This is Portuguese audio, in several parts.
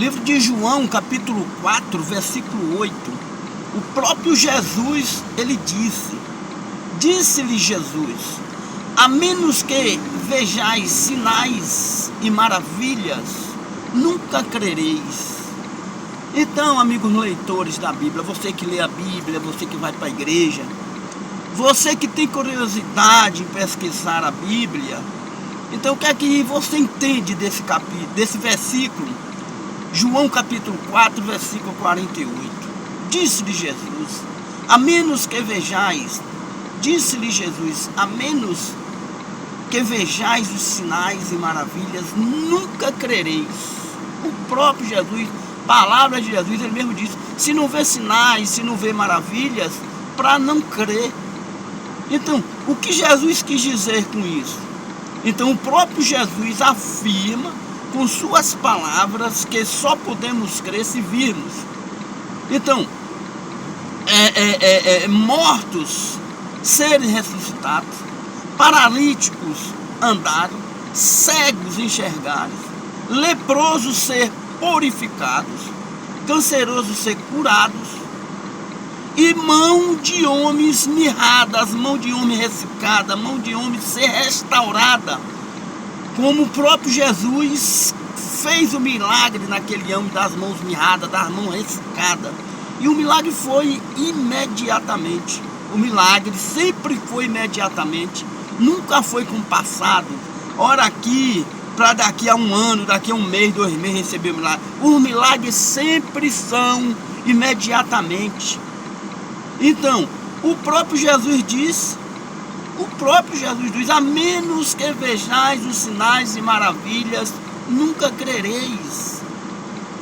Livro de João, capítulo 4, versículo 8. O próprio Jesus, ele disse-lhe Jesus: a menos que vejais sinais e maravilhas, nunca crereis. Então, amigos leitores da Bíblia, você que lê a Bíblia, você que vai para a igreja, você que tem curiosidade em pesquisar a Bíblia, então o que é que você entende desse versículo? João capítulo 4, versículo 48. Disse-lhe Jesus: a menos que vejais, disse-lhe Jesus, a menos que vejais os sinais e maravilhas, nunca crereis. O próprio Jesus, palavra de Jesus, ele mesmo disse: se não vê sinais, se não vê maravilhas, para não crer. Então, o que Jesus quis dizer com isso? Então, o próprio Jesus afirma com suas palavras que só podemos crer se virmos. Então, mortos serem ressuscitados, paralíticos andarem, cegos enxergarem, leprosos ser purificados, cancerosos ser curados, e mão de homens mirradas, mão de homem ressecada, mão de homem ser restaurada, como o próprio Jesus fez o milagre naquele homem das mãos mirradas, das mãos ressecadas. E o milagre foi imediatamente. O milagre sempre foi imediatamente. Nunca foi com o passado. Ora aqui, para daqui a um ano, daqui a um mês, 2 meses receber o milagre. Os milagres sempre são imediatamente. Então, o próprio Jesus diz, a menos que vejais os sinais e maravilhas, nunca crereis.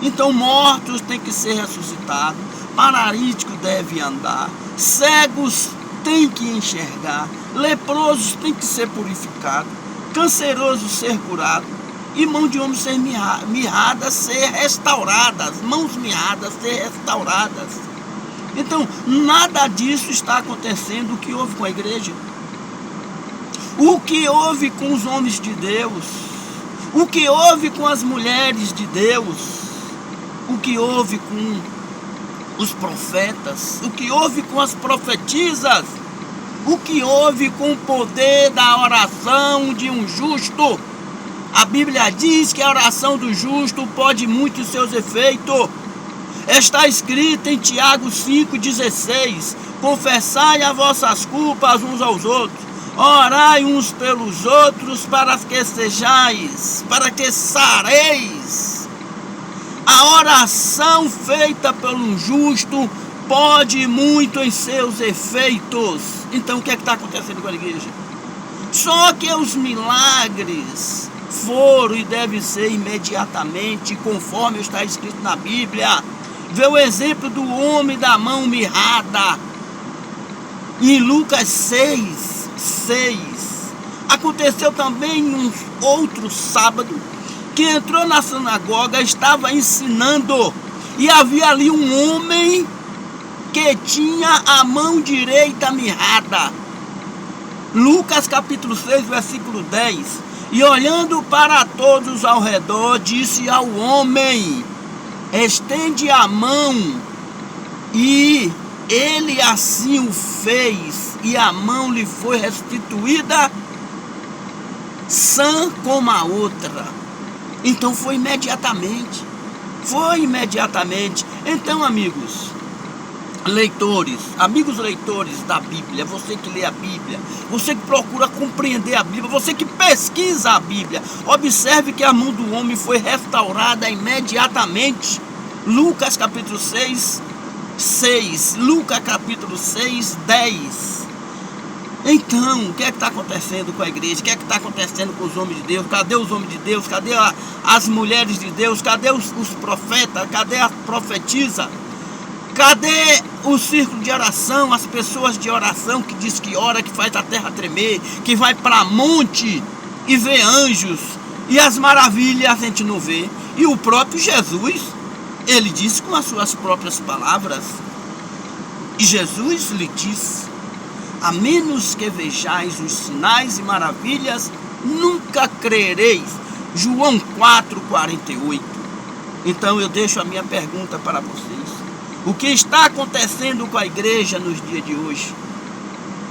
Então, mortos têm que ser ressuscitados, paralíticos devem andar, cegos têm que enxergar, leprosos têm que ser purificados, cancerosos ser curados, e mão de homem ser mirradas ser restauradas, mãos mirradas ser restauradas. Então, nada disso está acontecendo. O que houve com a igreja? O que houve com os homens de Deus? O que houve com as mulheres de Deus? O que houve com os profetas? O que houve com as profetisas? O que houve com o poder da oração de um justo? A Bíblia diz que a oração do justo pode muito seus efeitos. Está escrito em Tiago 5,16: confessai as vossas culpas uns aos outros, orai uns pelos outros para que sareis. A oração feita pelo justo pode muito em seus efeitos. Então o que é que está acontecendo com a igreja? Só que os milagres foram e devem ser imediatamente, conforme está escrito na Bíblia. Vê o exemplo do homem da mão mirrada em Lucas 6. Aconteceu também um outro sábado, que entrou na sinagoga, estava ensinando, e havia ali um homem que tinha a mão direita mirrada. Lucas capítulo 6, versículo 10. E olhando para todos ao redor, disse ao homem: estende a mão. E ele assim o fez, e a mão lhe foi restituída sã como a outra. Então foi imediatamente. Então, amigos leitores da Bíblia, você que lê a Bíblia, você que procura compreender a Bíblia, você que pesquisa a Bíblia, observe que a mão do homem foi restaurada imediatamente. Lucas capítulo 6, Lucas capítulo 6, 10. Então, o que é que está acontecendo com a igreja? O que é que está acontecendo com os homens de Deus? Cadê os homens de Deus? Cadê as mulheres de Deus? Cadê os profetas? Cadê a profetisa? Cadê o círculo de oração? As pessoas de oração que diz que ora, que faz a terra tremer, que vai para monte e vê anjos, e as maravilhas a gente não vê. E o próprio Jesus, ele disse com as suas próprias palavras, e Jesus lhe disse: a menos que vejais os sinais e maravilhas, nunca crereis. João 4, 48. Então eu deixo a minha pergunta para vocês. O que está acontecendo com a igreja nos dias de hoje?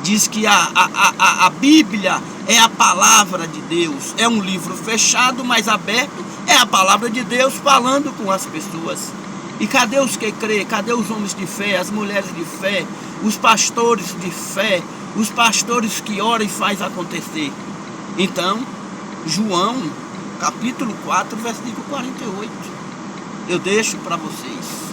Diz que a Bíblia é a palavra de Deus. É um livro fechado, mas aberto. É a palavra de Deus falando com as pessoas. E cadê os que crê? Cadê os homens de fé, as mulheres de fé, os pastores de fé, os pastores que oram e faz acontecer? Então, João, capítulo 4, versículo 48. Eu deixo para vocês.